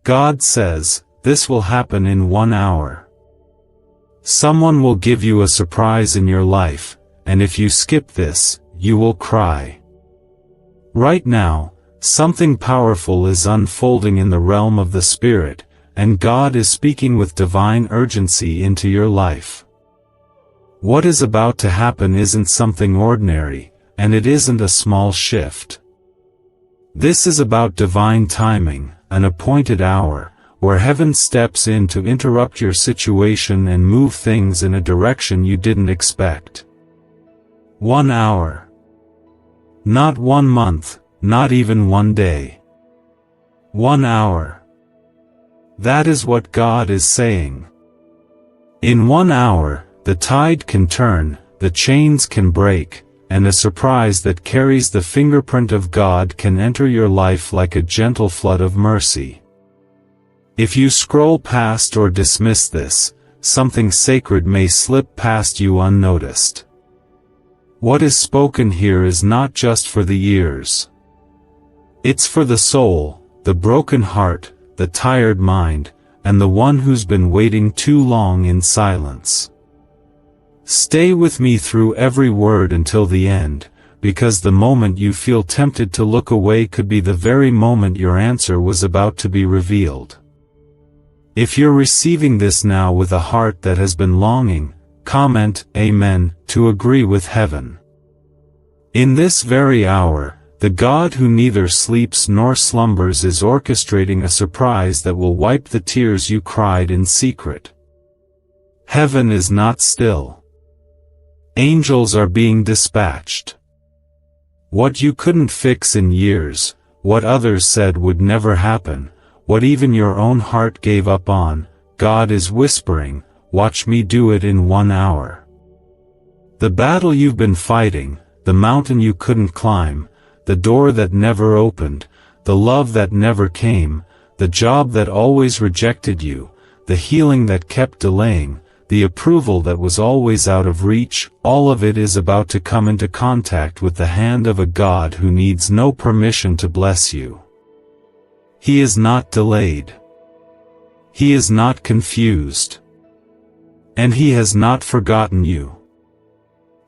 God says, this will happen in 1 hour. Someone will give you a surprise in your life, and if you skip this, you will cry. Right now, something powerful is unfolding in the realm of the Spirit, and God is speaking with divine urgency into your life. What is about to happen isn't something ordinary, and it isn't a small shift. This is about divine timing, an appointed hour, where heaven steps in to interrupt your situation and move things in a direction you didn't expect. 1 hour. Not 1 month, not even 1 day. 1 hour. That is what God is saying. In 1 hour, the tide can turn, the chains can break, and a surprise that carries the fingerprint of God can enter your life like a gentle flood of mercy. If you scroll past or dismiss this, something sacred may slip past you unnoticed. What is spoken here is not just for the ears. It's for the soul, the broken heart, the tired mind, and the one who's been waiting too long in silence. Stay with me through every word until the end, because the moment you feel tempted to look away could be the very moment your answer was about to be revealed. If you're receiving this now with a heart that has been longing, comment Amen to agree with heaven. In this very hour, the God who neither sleeps nor slumbers is orchestrating a surprise that will wipe the tears you cried in secret. Heaven is not still. Angels are being dispatched. What you couldn't fix in years, what others said would never happen, what even your own heart gave up on, God is whispering, watch me do it in 1 hour. The battle you've been fighting, the mountain you couldn't climb, the door that never opened, the love that never came, the job that always rejected you, the healing that kept delaying, the approval that was always out of reach, all of it is about to come into contact with the hand of a God who needs no permission to bless you. He is not delayed. He is not confused. And He has not forgotten you.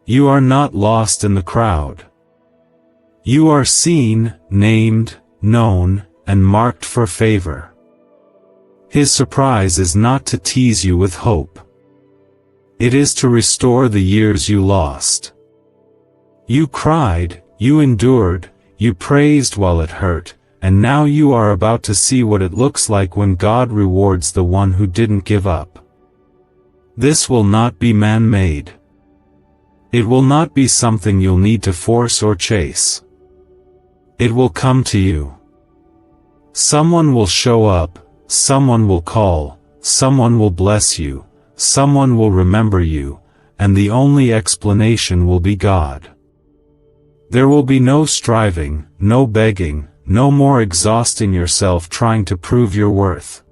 You are not lost in the crowd. You are seen, named, known, and marked for favor. His surprise is not to tease you with hope. It is to restore the years you lost. You cried, you endured, you praised while it hurt, and now you are about to see what it looks like when God rewards the one who didn't give up. This will not be man-made. It will not be something you'll need to force or chase. It will come to you. Someone will show up, someone will call, someone will bless you, someone will remember you, and the only explanation will be God. There will be no striving, no begging, no more exhausting yourself trying to prove your worth.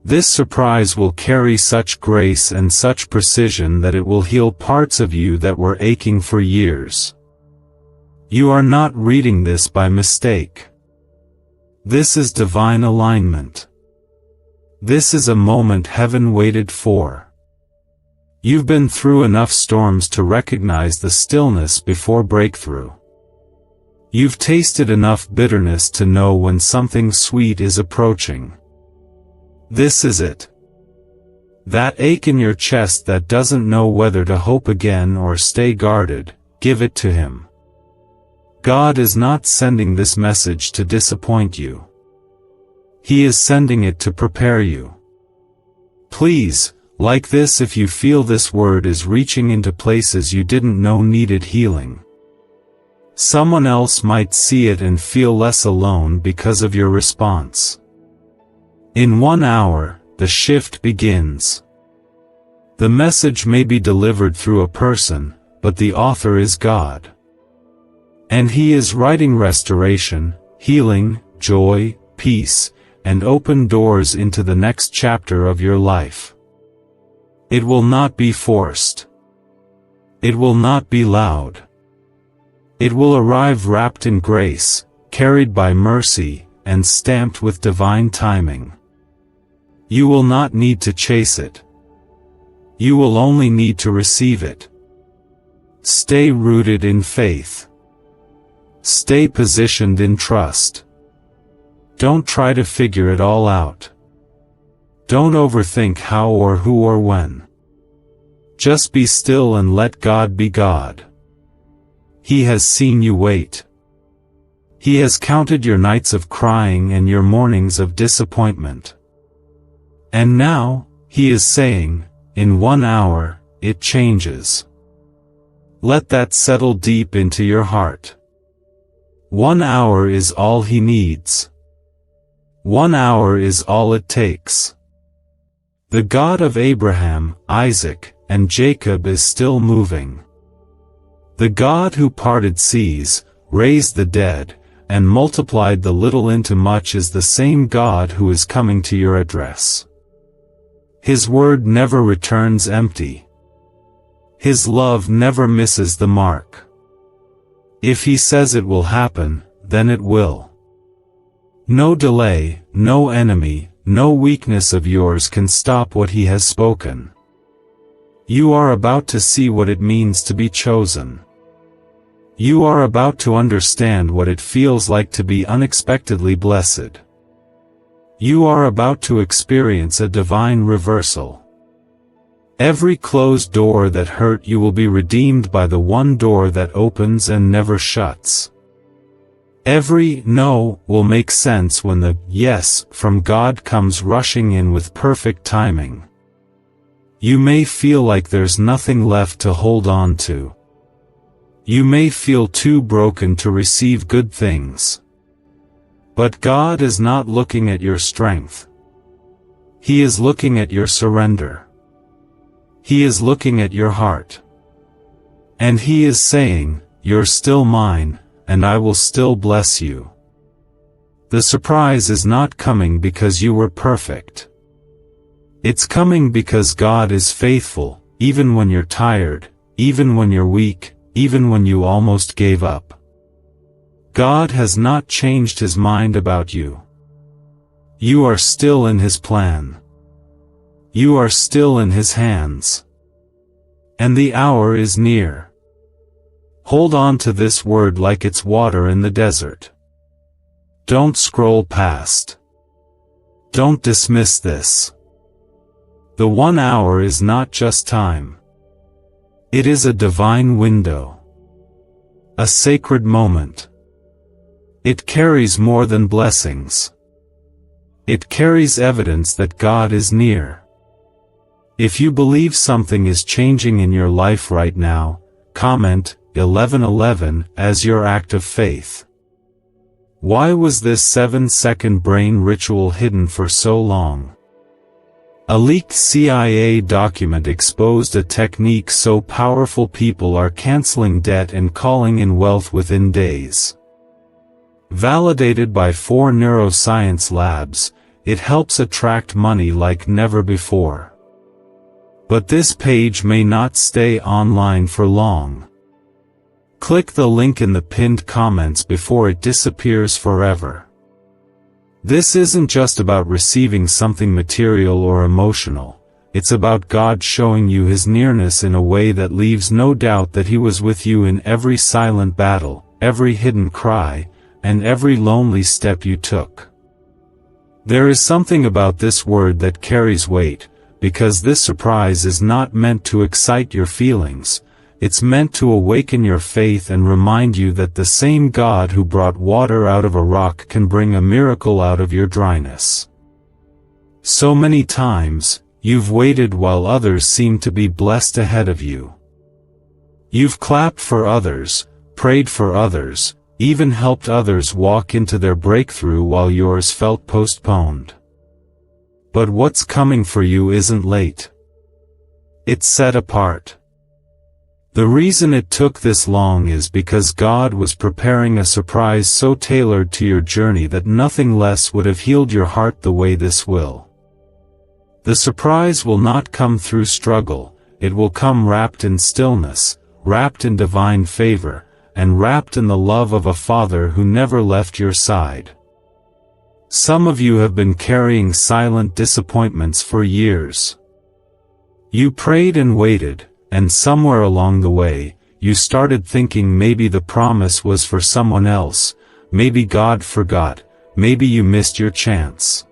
This surprise will carry such grace and such precision that it will heal parts of you that were aching for years. You are not reading this by mistake. This is divine alignment. This is a moment heaven waited for. You've been through enough storms to recognize the stillness before breakthrough. You've tasted enough bitterness to know when something sweet is approaching. This is it. That ache in your chest that doesn't know whether to hope again or stay guarded, give it to Him. God is not sending this message to disappoint you. He is sending it to prepare you. Please, like this if you feel this word is reaching into places you didn't know needed healing. Someone else might see it and feel less alone because of your response. In 1 hour, the shift begins. The message may be delivered through a person, but the author is God. And He is writing restoration, healing, joy, peace, and open doors into the next chapter of your life. It will not be forced. It will not be loud. It will arrive wrapped in grace, carried by mercy, and stamped with divine timing. You will not need to chase it. You will only need to receive it. Stay rooted in faith. Stay positioned in trust. Don't try to figure it all out. Don't overthink how or who or when. Just be still and let God be God. He has seen you wait. He has counted your nights of crying and your mornings of disappointment. And now, He is saying, in 1 hour, it changes. Let that settle deep into your heart. 1 hour is all He needs. 1 hour is all it takes. The God of Abraham, Isaac, and Jacob is still moving. The God who parted seas, raised the dead, and multiplied the little into much is the same God who is coming to your address. His word never returns empty. His love never misses the mark. If He says it will happen, then it will. No delay, no enemy, no weakness of yours can stop what He has spoken. You are about to see what it means to be chosen. You are about to understand what it feels like to be unexpectedly blessed. You are about to experience a divine reversal. Every closed door that hurt you will be redeemed by the one door that opens and never shuts. Every no will make sense when the yes from God comes rushing in with perfect timing. You may feel like there's nothing left to hold on to. You may feel too broken to receive good things. But God is not looking at your strength. He is looking at your surrender. He is looking at your heart. And He is saying, "You're still mine, and I will still bless you." The surprise is not coming because you were perfect. It's coming because God is faithful, even when you're tired, even when you're weak, even when you almost gave up. God has not changed His mind about you. You are still in His plan. You are still in His hands. And the hour is near. Hold on to this word like it's water in the desert. Don't scroll past. Don't dismiss this. The 1 hour is not just time. It is a divine window. A sacred moment. It carries more than blessings. It carries evidence that God is near. If you believe something is changing in your life right now, comment 1111 as your act of faith. Why was this 7-second brain ritual hidden for so long? A leaked CIA document exposed a technique so powerful people are canceling debt and calling in wealth within days. Validated by 4 neuroscience labs, it helps attract money like never before. But this page may not stay online for long. Click the link in the pinned comments before it disappears forever. This isn't just about receiving something material or emotional, it's about God showing you His nearness in a way that leaves no doubt that He was with you in every silent battle, every hidden cry, and every lonely step you took. There is something about this word that carries weight, because this surprise is not meant to excite your feelings, it's meant to awaken your faith and remind you that the same God who brought water out of a rock can bring a miracle out of your dryness. So many times, you've waited while others seem to be blessed ahead of you. You've clapped for others, prayed for others, even helped others walk into their breakthrough while yours felt postponed. But what's coming for you isn't late. It's set apart. The reason it took this long is because God was preparing a surprise so tailored to your journey that nothing less would have healed your heart the way this will. The surprise will not come through struggle, it will come wrapped in stillness, wrapped in divine favor, and wrapped in the love of a Father who never left your side. Some of you have been carrying silent disappointments for years. You prayed and waited, and somewhere along the way, you started thinking maybe the promise was for someone else, maybe God forgot, maybe you missed your chance.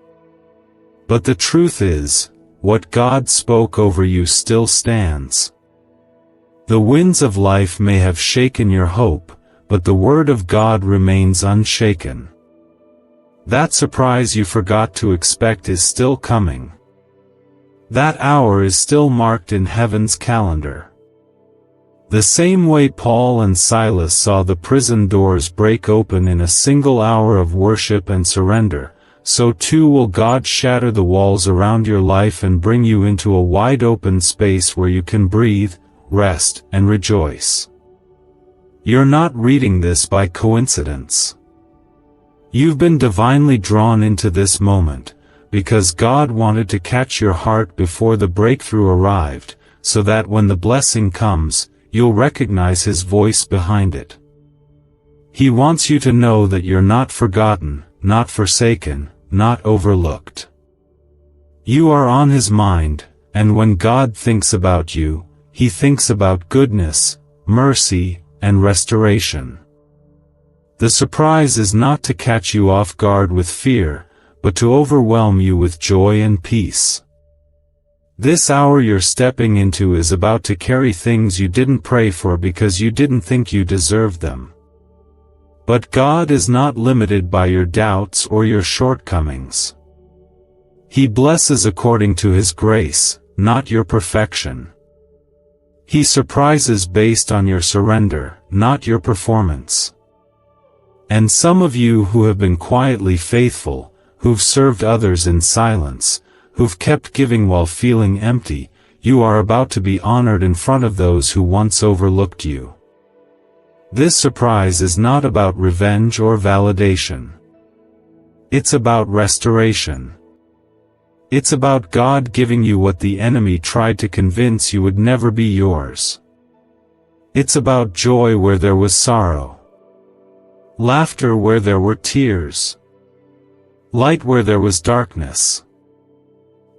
But the truth is, what God spoke over you still stands. The winds of life may have shaken your hope, but the Word of God remains unshaken. That surprise you forgot to expect is still coming. That hour is still marked in heaven's calendar. The same way Paul and Silas saw the prison doors break open in a single hour of worship and surrender, so too will God shatter the walls around your life and bring you into a wide-open space where you can breathe, rest, and rejoice. You're not reading this by coincidence. You've been divinely drawn into this moment, because God wanted to catch your heart before the breakthrough arrived, so that when the blessing comes, you'll recognize His voice behind it. He wants you to know that you're not forgotten, not forsaken, not overlooked. You are on His mind, and when God thinks about you, He thinks about goodness, mercy, and restoration. The surprise is not to catch you off guard with fear, but to overwhelm you with joy and peace. This hour you're stepping into is about to carry things you didn't pray for because you didn't think you deserved them. But God is not limited by your doubts or your shortcomings. He blesses according to His grace, not your perfection. He surprises based on your surrender, not your performance. And some of you who have been quietly faithful, who've served others in silence, who've kept giving while feeling empty, you are about to be honored in front of those who once overlooked you. This surprise is not about revenge or validation. It's about restoration. It's about God giving you what the enemy tried to convince you would never be yours. It's about joy where there was sorrow. Laughter where there were tears. Light where there was darkness.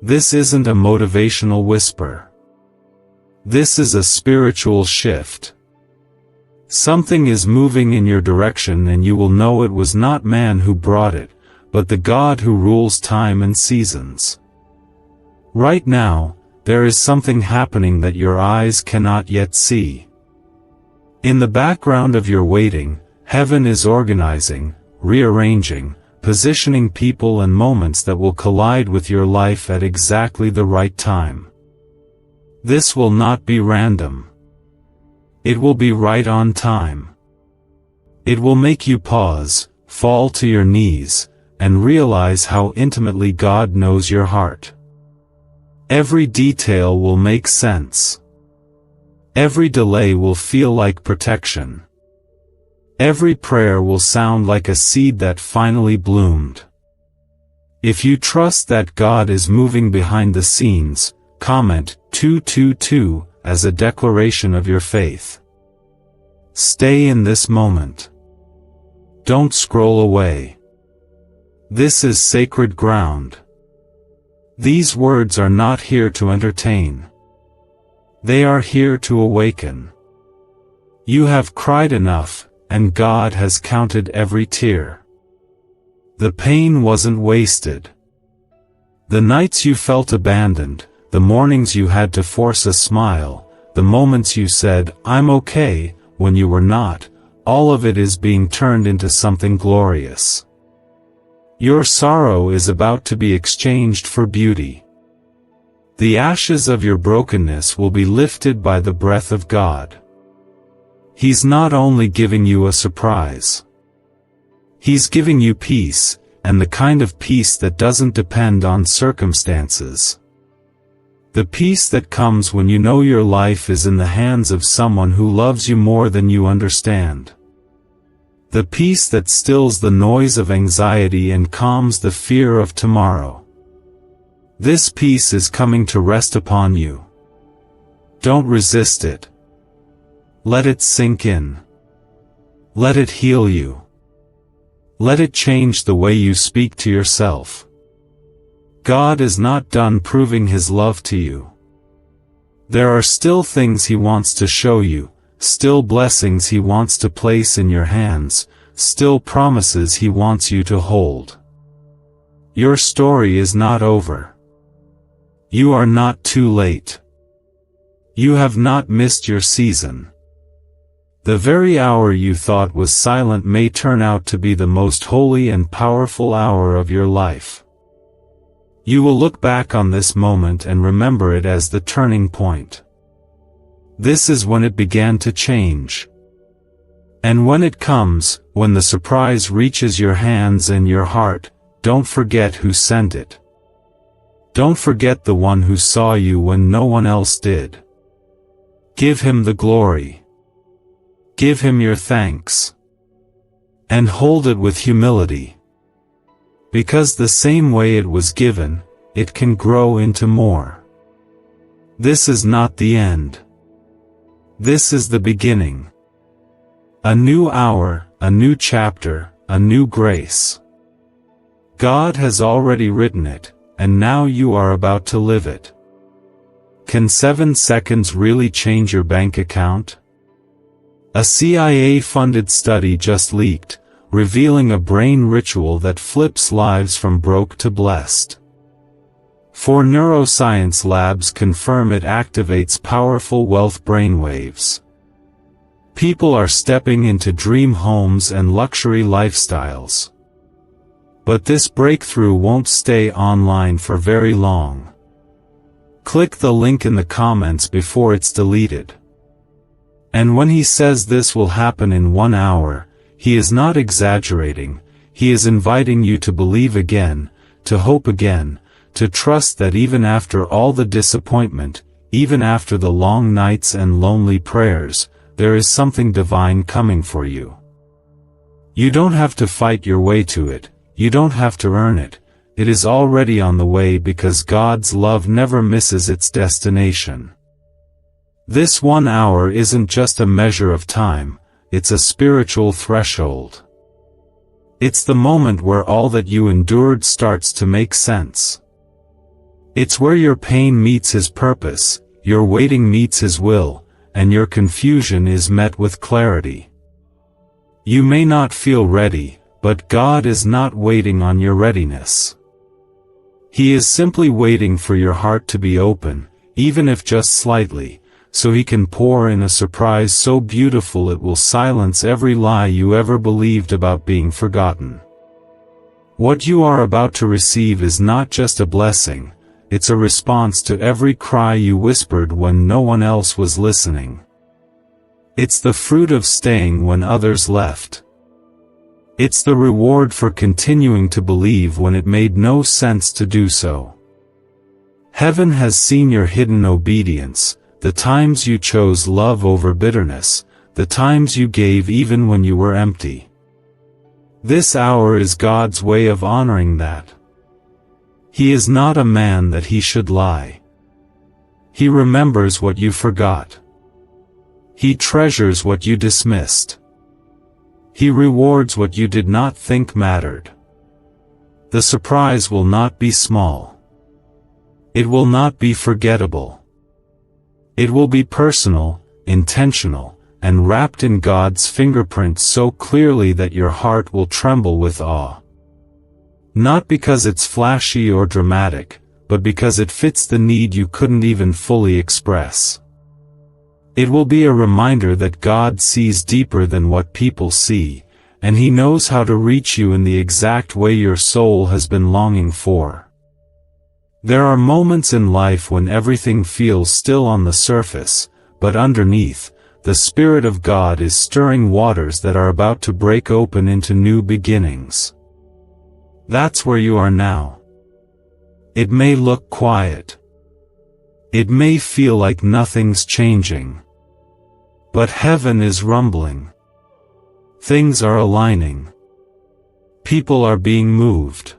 This isn't a motivational whisper. This is a spiritual shift. Something is moving in your direction and you will know it was not man who brought it, but the God who rules time and seasons. Right now, there is something happening that your eyes cannot yet see. In the background of your waiting, heaven is organizing, rearranging, positioning people and moments that will collide with your life at exactly the right time. This will not be random. It will be right on time. It will make you pause, fall to your knees, and realize how intimately God knows your heart. Every detail will make sense. Every delay will feel like protection. Every prayer will sound like a seed that finally bloomed. If you trust that God is moving behind the scenes, comment 222 as a declaration of your faith. Stay in this moment. Don't scroll away. This is sacred ground. These words are not here to entertain. They are here to awaken. You have cried enough, and God has counted every tear. The pain wasn't wasted. The nights you felt abandoned, the mornings you had to force a smile, the moments you said, "I'm okay," when you were not, all of it is being turned into something glorious. Your sorrow is about to be exchanged for beauty. The ashes of your brokenness will be lifted by the breath of God. He's not only giving you a surprise. He's giving you peace, and the kind of peace that doesn't depend on circumstances. The peace that comes when you know your life is in the hands of someone who loves you more than you understand. The peace that stills the noise of anxiety and calms the fear of tomorrow. This peace is coming to rest upon you. Don't resist it. Let it sink in. Let it heal you. Let it change the way you speak to yourself. God is not done proving His love to you. There are still things He wants to show you, still blessings He wants to place in your hands, still promises He wants you to hold. Your story is not over. You are not too late. You have not missed your season. The very hour you thought was silent may turn out to be the most holy and powerful hour of your life. You will look back on this moment and remember it as the turning point. This is when it began to change. And when it comes, when the surprise reaches your hands and your heart, don't forget who sent it. Don't forget the one who saw you when no one else did. Give Him the glory. Give Him your thanks. And hold it with humility. Because the same way it was given, it can grow into more. This is not the end. This is the beginning. A new hour, a new chapter, a new grace. God has already written it, and now you are about to live it. Can 7 seconds really change your bank account? A CIA-funded study just leaked, revealing a brain ritual that flips lives from broke to blessed. 4 neuroscience labs confirm it activates powerful wealth brainwaves. People are stepping into dream homes and luxury lifestyles. But this breakthrough won't stay online for very long. Click the link in the comments before it's deleted. And when he says this will happen in 1 hour, he is not exaggerating, he is inviting you to believe again, to hope again, to trust that even after all the disappointment, even after the long nights and lonely prayers, there is something divine coming for you. You don't have to fight your way to it. You don't have to earn it, it is already on the way because God's love never misses its destination. This 1 hour isn't just a measure of time, it's a spiritual threshold. It's the moment where all that you endured starts to make sense. It's where your pain meets His purpose, your waiting meets His will, and your confusion is met with clarity. You may not feel ready, but God is not waiting on your readiness. He is simply waiting for your heart to be open, even if just slightly, so He can pour in a surprise so beautiful it will silence every lie you ever believed about being forgotten. What you are about to receive is not just a blessing, it's a response to every cry you whispered when no one else was listening. It's the fruit of staying when others left. It's the reward for continuing to believe when it made no sense to do so. Heaven has seen your hidden obedience, the times you chose love over bitterness, the times you gave even when you were empty. This hour is God's way of honoring that. He is not a man that He should lie. He remembers what you forgot. He treasures what you dismissed. He rewards what you did not think mattered. The surprise will not be small. It will not be forgettable. It will be personal, intentional, and wrapped in God's fingerprints so clearly that your heart will tremble with awe. Not because it's flashy or dramatic, but because it fits the need you couldn't even fully express. It will be a reminder that God sees deeper than what people see, and He knows how to reach you in the exact way your soul has been longing for. There are moments in life when everything feels still on the surface, but underneath, the Spirit of God is stirring waters that are about to break open into new beginnings. That's where you are now. It may look quiet. It may feel like nothing's changing. But heaven is rumbling. Things are aligning. People are being moved.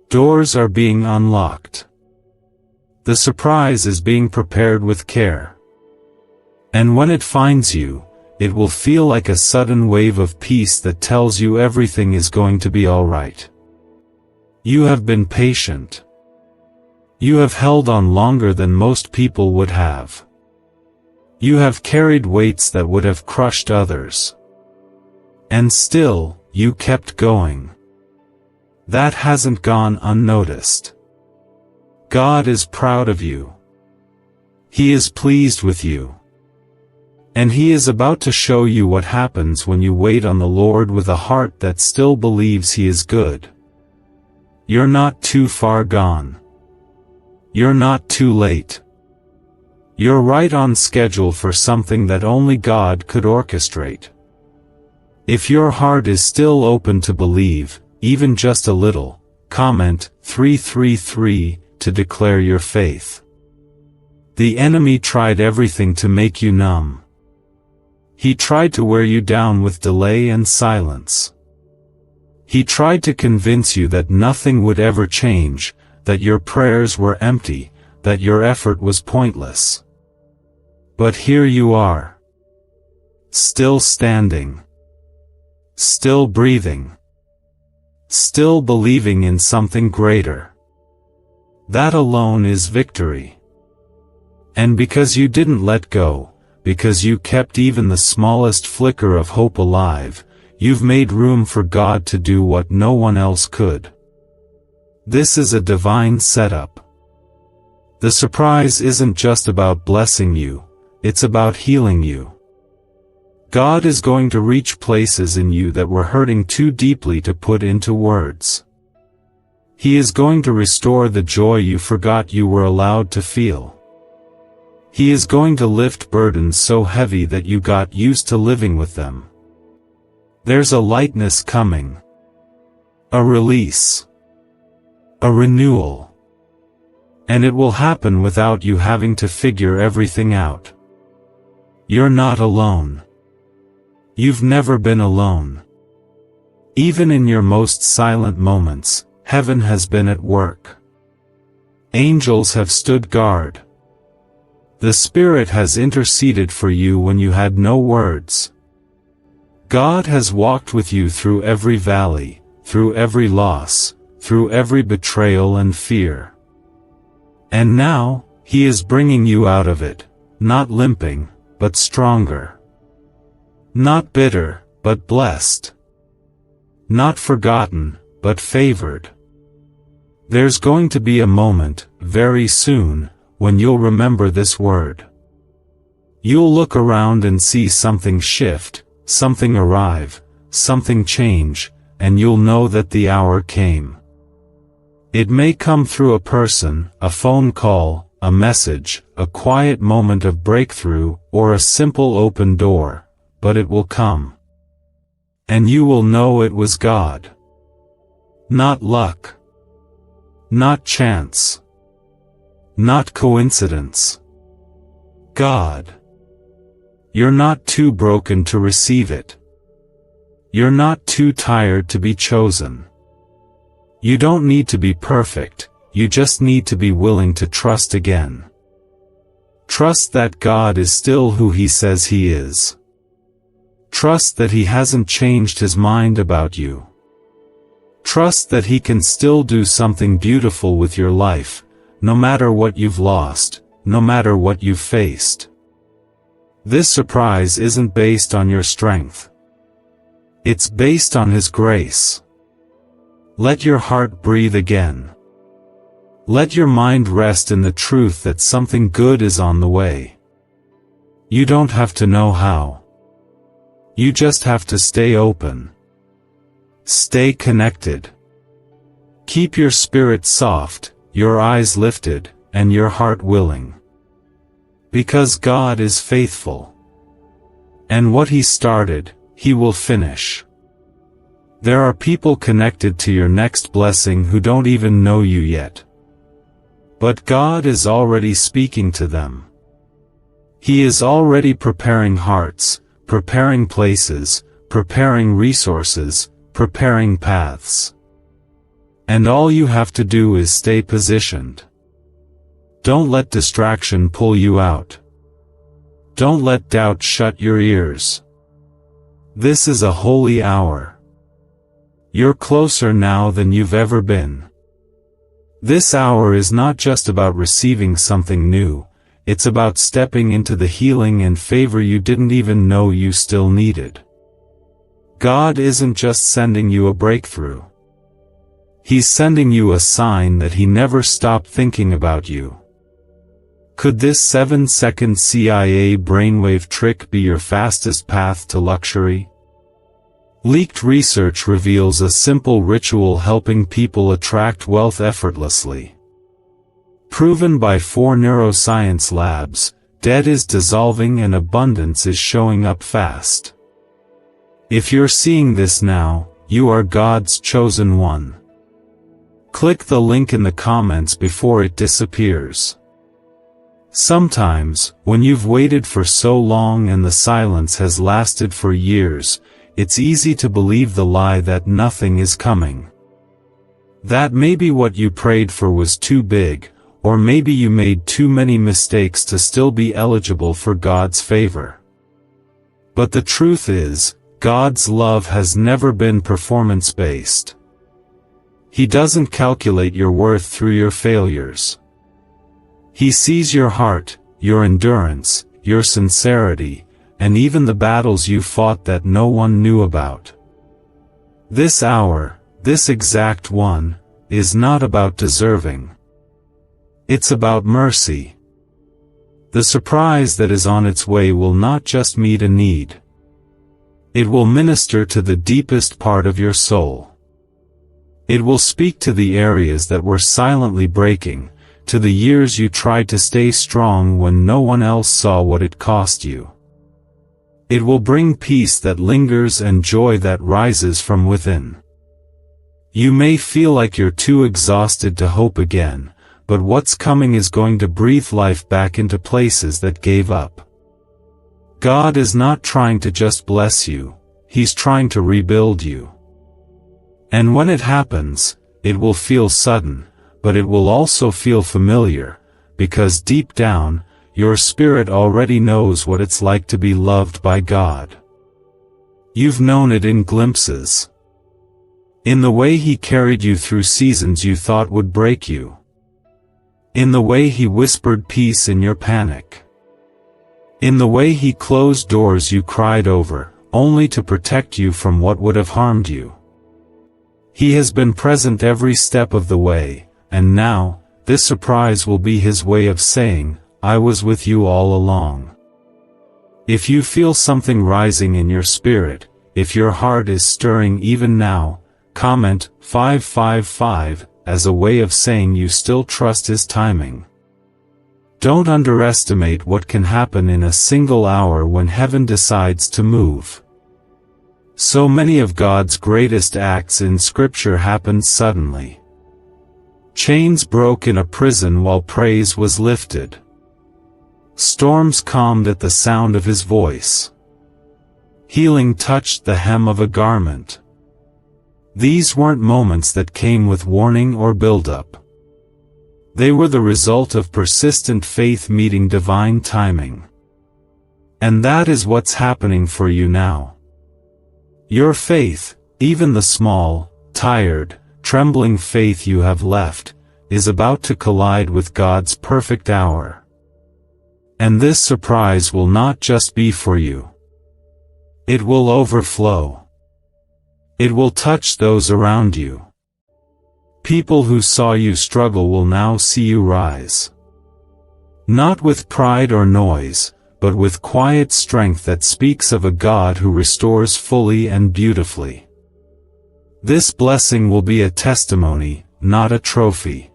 Doors are being unlocked. The surprise is being prepared with care. And when it finds you, it will feel like a sudden wave of peace that tells you everything is going to be all right. You have been patient. You have held on longer than most people would have. You have carried weights that would have crushed others. And still, you kept going. That hasn't gone unnoticed. God is proud of you. He is pleased with you. And He is about to show you what happens when you wait on the Lord with a heart that still believes He is good. You're not too far gone. You're not too late. You're right on schedule for something that only God could orchestrate. If your heart is still open to believe, even just a little, comment 333 to declare your faith. The enemy tried everything to make you numb. He tried to wear you down with delay and silence. He tried to convince you that nothing would ever change, that your prayers were empty, that your effort was pointless. But here you are. Still standing. Still breathing. Still believing in something greater. That alone is victory. And because you didn't let go, because you kept even the smallest flicker of hope alive, you've made room for God to do what no one else could. This is a divine setup. The surprise isn't just about blessing you, it's about healing you. God is going to reach places in you that were hurting too deeply to put into words. He is going to restore the joy you forgot you were allowed to feel. He is going to lift burdens so heavy that you got used to living with them. There's a lightness coming. A release. A renewal. And it will happen without you having to figure everything out. You're not alone. You've never been alone. Even in your most silent moments, heaven has been at work. Angels have stood guard. The Spirit has interceded for you when you had no words. God has walked with you through every valley, through every loss, through every betrayal and fear. And now, He is bringing you out of it, not limping, but stronger. Not bitter, but blessed. Not forgotten, but favored. There's going to be a moment, very soon, when you'll remember this word. You'll look around and see something shift, something arrive, something change, and you'll know that the hour came. It may come through a person, a phone call, a message, a quiet moment of breakthrough, or a simple open door, but it will come. And you will know it was God. Not luck. Not chance. Not coincidence. God. You're not too broken to receive it. You're not too tired to be chosen. You don't need to be perfect, you just need to be willing to trust again. Trust that God is still who He says He is. Trust that He hasn't changed His mind about you. Trust that He can still do something beautiful with your life, no matter what you've lost, no matter what you've faced. This surprise isn't based on your strength. It's based on His grace. Let your heart breathe again. Let your mind rest in the truth that something good is on the way. You don't have to know how. You just have to stay open. Stay connected. Keep your spirit soft, your eyes lifted, and your heart willing. Because God is faithful. And what He started, He will finish. There are people connected to your next blessing who don't even know you yet. But God is already speaking to them. He is already preparing hearts, preparing places, preparing resources, preparing paths. And all you have to do is stay positioned. Don't let distraction pull you out. Don't let doubt shut your ears. This is a holy hour. You're closer now than you've ever been. This hour is not just about receiving something new, it's about stepping into the healing and favor you didn't even know you still needed. God isn't just sending you a breakthrough. He's sending you a sign that He never stopped thinking about you. Could this 7-second CIA brainwave trick be your fastest path to luxury? Leaked research reveals a simple ritual helping people attract wealth effortlessly. Proven by 4 neuroscience labs, debt is dissolving and abundance is showing up fast. If you're seeing this now, you are God's chosen one. Click the link in the comments before it disappears. Sometimes, when you've waited for so long and the silence has lasted for years, it's easy to believe the lie that nothing is coming. That maybe what you prayed for was too big, or maybe you made too many mistakes to still be eligible for God's favor. But the truth is, God's love has never been performance-based. He doesn't calculate your worth through your failures. He sees your heart, your endurance, your sincerity, and even the battles you fought that no one knew about. This hour, this exact one, is not about deserving. It's about mercy. The surprise that is on its way will not just meet a need. It will minister to the deepest part of your soul. It will speak to the areas that were silently breaking, to the years you tried to stay strong when no one else saw what it cost you. It will bring peace that lingers and joy that rises from within. You may feel like you're too exhausted to hope again, but what's coming is going to breathe life back into places that gave up. God is not trying to just bless you, He's trying to rebuild you. And when it happens, it will feel sudden, but it will also feel familiar, because deep down, your spirit already knows what it's like to be loved by God. You've known it in glimpses. In the way He carried you through seasons you thought would break you. In the way He whispered peace in your panic. In the way He closed doors you cried over, only to protect you from what would have harmed you. He has been present every step of the way, and now, this surprise will be His way of saying, I was with you all along. If you feel something rising in your spirit, if your heart is stirring even now, comment 555 as a way of saying you still trust His timing. Don't underestimate what can happen in a single hour when heaven decides to move. So many of God's greatest acts in Scripture happened suddenly. Chains broke in a prison while praise was lifted. Storms calmed at the sound of His voice. Healing touched the hem of a garment. These weren't moments that came with warning or build-up. They were the result of persistent faith meeting divine timing. And that is what's happening for you now. Your faith, even the small, tired, trembling faith you have left, is about to collide with God's perfect hour. And this surprise will not just be for you. It will overflow. It will touch those around you. People who saw you struggle will now see you rise. Not with pride or noise, but with quiet strength that speaks of a God who restores fully and beautifully. This blessing will be a testimony, not a trophy.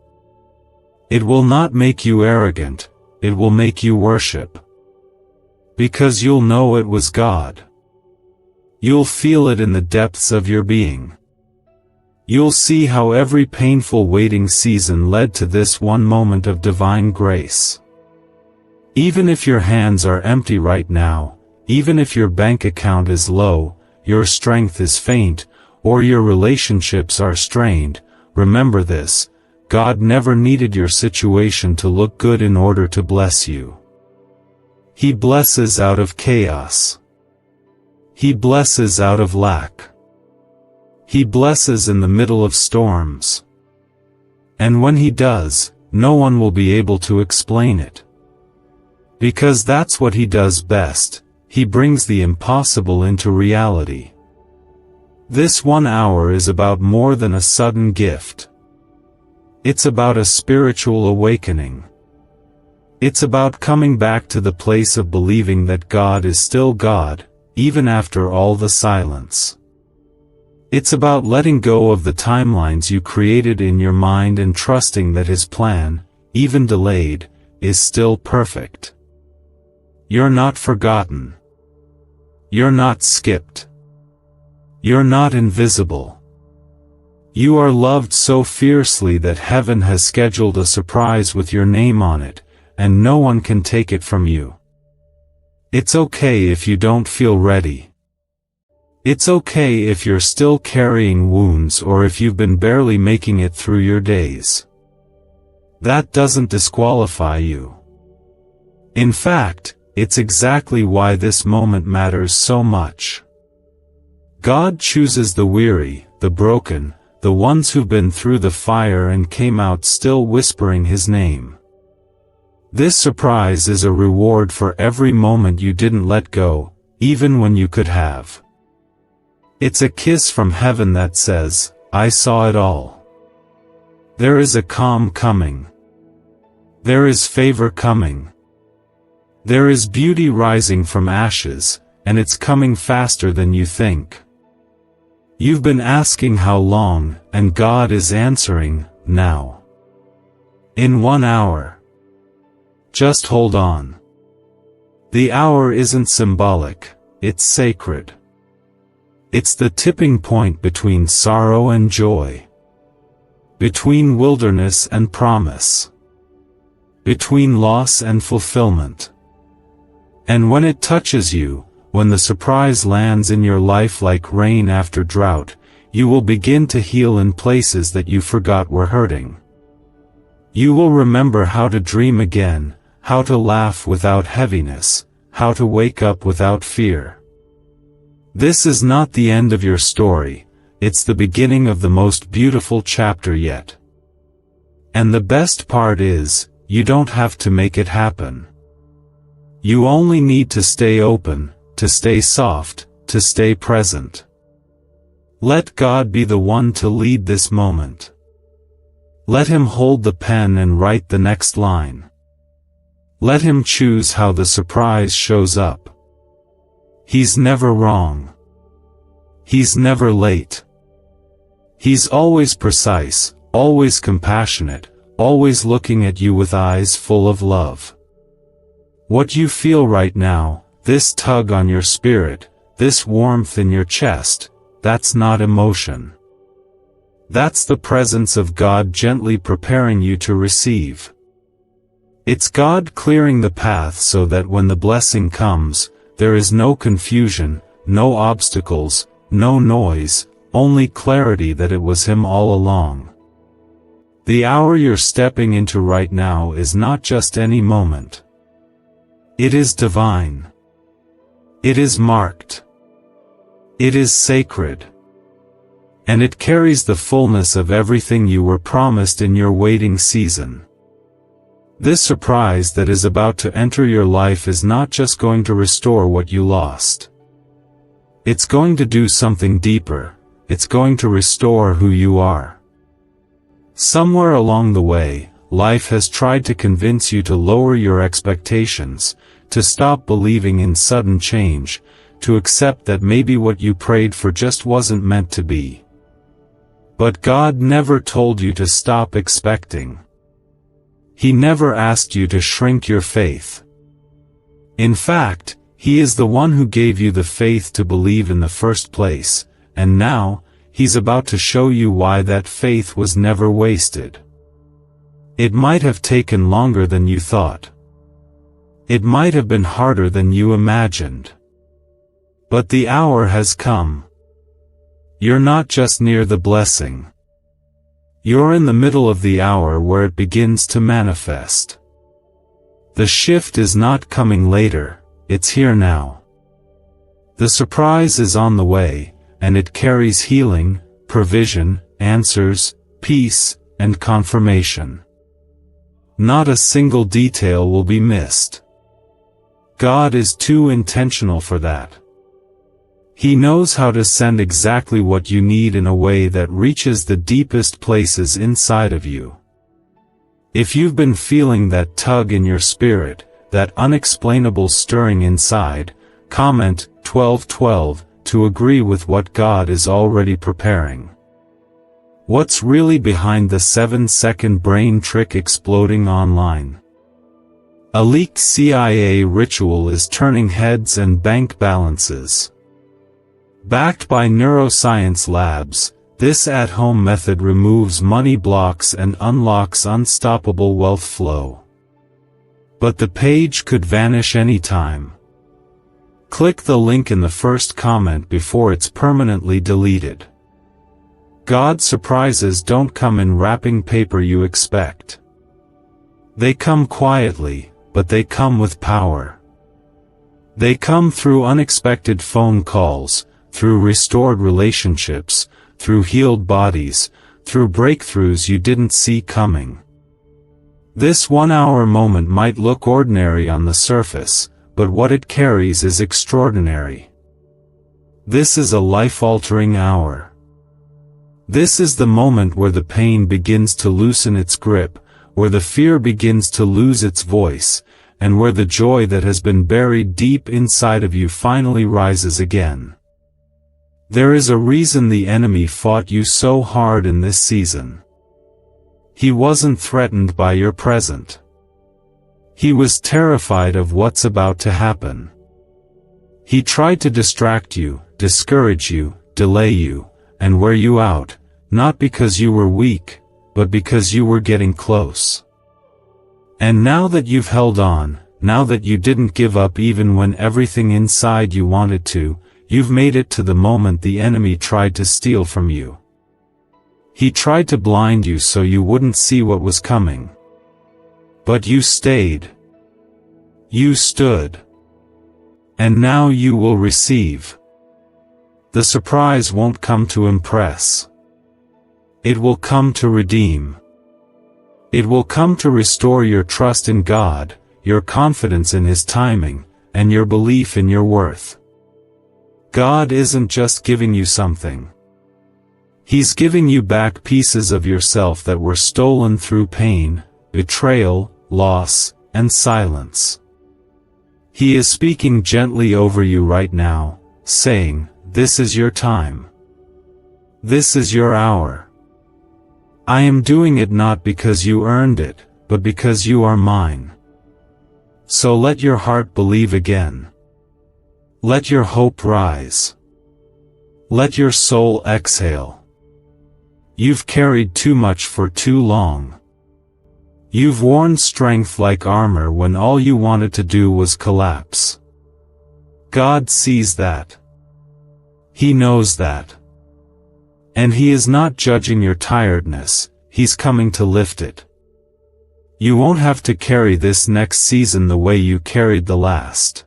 It will not make you arrogant, it will make you worship. Because you'll know it was God. You'll feel it in the depths of your being. You'll see how every painful waiting season led to this one moment of divine grace. Even if your hands are empty right now, even if your bank account is low, your strength is faint, or your relationships are strained, remember this: God never needed your situation to look good in order to bless you. He blesses out of chaos. He blesses out of lack. He blesses in the middle of storms. And when He does, no one will be able to explain it. Because that's what He does best. He brings the impossible into reality. This 1 hour is about more than a sudden gift. It's about a spiritual awakening. It's about coming back to the place of believing that God is still God, even after all the silence. It's about letting go of the timelines you created in your mind and trusting that His plan, even delayed, is still perfect. You're not forgotten. You're not skipped. You're not invisible. You are loved so fiercely that heaven has scheduled a surprise with your name on it, and no one can take it from you. It's okay if you don't feel ready. It's okay if you're still carrying wounds or if you've been barely making it through your days. That doesn't disqualify you. In fact, it's exactly why this moment matters so much. God chooses the weary, the broken, the ones who've been through the fire and came out still whispering His name. This surprise is a reward for every moment you didn't let go, even when you could have. It's a kiss from heaven that says, I saw it all. There is a calm coming. There is favor coming. There is beauty rising from ashes, and it's coming faster than you think. You've been asking how long, and God is answering, now. In 1 hour. Just hold on. The hour isn't symbolic, it's sacred. It's the tipping point between sorrow and joy. Between wilderness and promise. Between loss and fulfillment. And when it touches you, when the surprise lands in your life like rain after drought, you will begin to heal in places that you forgot were hurting. You will remember how to dream again, how to laugh without heaviness, how to wake up without fear. This is not the end of your story, it's the beginning of the most beautiful chapter yet. And the best part is, you don't have to make it happen. You only need to stay open, to stay soft, to stay present. Let God be the one to lead this moment. Let Him hold the pen and write the next line. Let Him choose how the surprise shows up. He's never wrong. He's never late. He's always precise, always compassionate, always looking at you with eyes full of love. What you feel right now, this tug on your spirit, this warmth in your chest, that's not emotion. That's the presence of God gently preparing you to receive. It's God clearing the path so that when the blessing comes, there is no confusion, no obstacles, no noise, only clarity that it was Him all along. The hour you're stepping into right now is not just any moment. It is divine. It is marked. It is sacred. And it carries the fullness of everything you were promised in your waiting season. This surprise that is about to enter your life is not just going to restore what you lost. It's going to do something deeper. It's going to restore who you are. Somewhere along the way, life has tried to convince you to lower your expectations, to stop believing in sudden change, to accept that maybe what you prayed for just wasn't meant to be. But God never told you to stop expecting. He never asked you to shrink your faith. In fact, He is the one who gave you the faith to believe in the first place, and now, He's about to show you why that faith was never wasted. It might have taken longer than you thought. It might have been harder than you imagined. But the hour has come. You're not just near the blessing. You're in the middle of the hour where it begins to manifest. The shift is not coming later, it's here now. The surprise is on the way, and it carries healing, provision, answers, peace, and confirmation. Not a single detail will be missed. God is too intentional for that. He knows how to send exactly what you need in a way that reaches the deepest places inside of you. If you've been feeling that tug in your spirit, that unexplainable stirring inside, comment 1212 to agree with what God is already preparing. What's really behind the 7-second brain trick exploding online? A leaked CIA ritual is turning heads and bank balances. Backed by neuroscience labs, this at-home method removes money blocks and unlocks unstoppable wealth flow. But the page could vanish anytime. Click the link in the first comment before it's permanently deleted. God's surprises don't come in wrapping paper you expect. They come quietly, but they come with power. They come through unexpected phone calls, through restored relationships, through healed bodies, through breakthroughs you didn't see coming. This 1-hour moment might look ordinary on the surface, but what it carries is extraordinary. This is a life-altering hour. This is the moment where the pain begins to loosen its grip, where the fear begins to lose its voice, and where the joy that has been buried deep inside of you finally rises again. There is a reason the enemy fought you so hard in this season. He wasn't threatened by your present. He was terrified of what's about to happen. He tried to distract you, discourage you, delay you, and wear you out, not because you were weak, but because you were getting close. And now that you've held on, now that you didn't give up even when everything inside you wanted to, you've made it to the moment the enemy tried to steal from you. He tried to blind you so you wouldn't see what was coming. But you stayed. You stood. And now you will receive. The surprise won't come to impress. It will come to redeem. It will come to restore your trust in God, your confidence in His timing, and your belief in your worth. God isn't just giving you something. He's giving you back pieces of yourself that were stolen through pain, betrayal, loss, and silence. He is speaking gently over you right now, saying, "This is your time. This is your hour. I am doing it not because you earned it, but because you are mine." So let your heart believe again. Let your hope rise. Let your soul exhale. You've carried too much for too long. You've worn strength like armor when all you wanted to do was collapse. God sees that. He knows that. And He is not judging your tiredness, He's coming to lift it. You won't have to carry this next season the way you carried the last.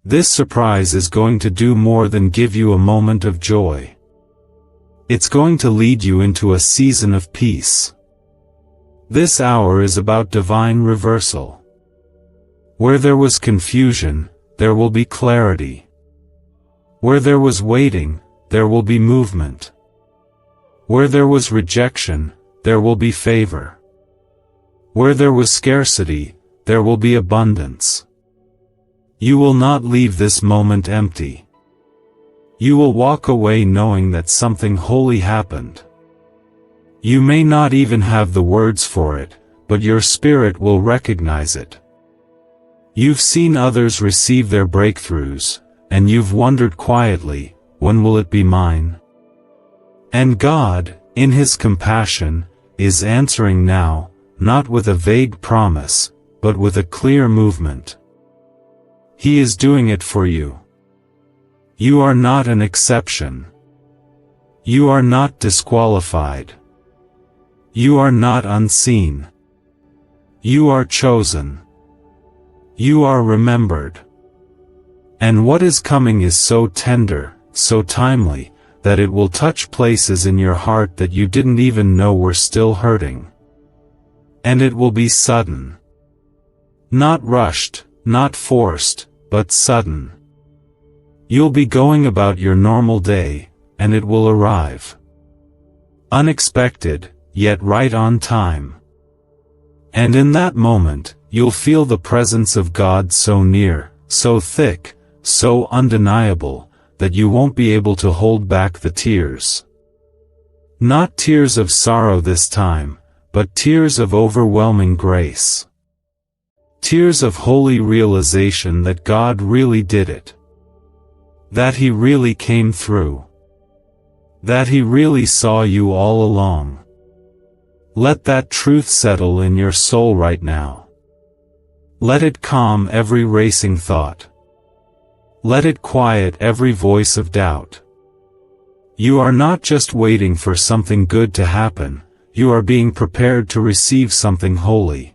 This surprise is going to do more than give you a moment of joy. It's going to lead you into a season of peace. This hour is about divine reversal. Where there was confusion, there will be clarity. Where there was waiting, there will be movement. Where there was rejection, there will be favor. Where there was scarcity, there will be abundance. You will not leave this moment empty. You will walk away knowing that something holy happened. You may not even have the words for it, but your spirit will recognize it. You've seen others receive their breakthroughs, and you've wondered quietly, when will it be mine? And God, in His compassion, is answering now, not with a vague promise, but with a clear movement. He is doing it for you. You are not an exception. You are not disqualified. You are not unseen. You are chosen. You are remembered. And what is coming is so tender, so timely, that it will touch places in your heart that you didn't even know were still hurting. And it will be sudden. Not rushed, not forced, but sudden. You'll be going about your normal day, and it will arrive. Unexpected, yet right on time. And in that moment, you'll feel the presence of God so near, so thick, so undeniable, that you won't be able to hold back the tears. Not tears of sorrow this time, but tears of overwhelming grace. Tears of holy realization that God really did it. That He really came through. That He really saw you all along. Let that truth settle in your soul right now. Let it calm every racing thought. Let it quiet every voice of doubt. You are not just waiting for something good to happen, you are being prepared to receive something holy.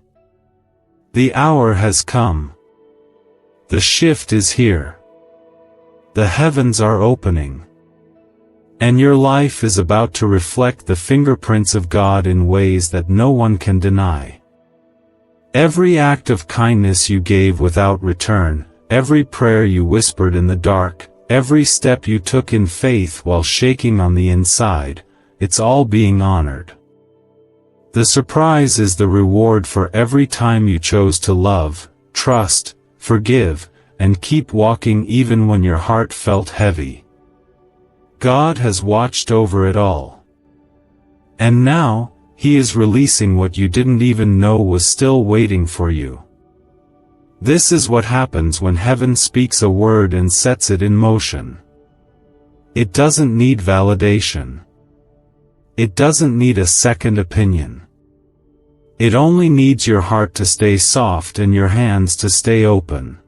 The hour has come. The shift is here. The heavens are opening. And your life is about to reflect the fingerprints of God in ways that no one can deny. Every act of kindness you gave without return, every prayer you whispered in the dark, every step you took in faith while shaking on the inside, it's all being honored. The surprise is the reward for every time you chose to love, trust, forgive, and keep walking even when your heart felt heavy. God has watched over it all. And now, He is releasing what you didn't even know was still waiting for you. This is what happens when heaven speaks a word and sets it in motion. It doesn't need validation. It doesn't need a second opinion. It only needs your heart to stay soft and your hands to stay open.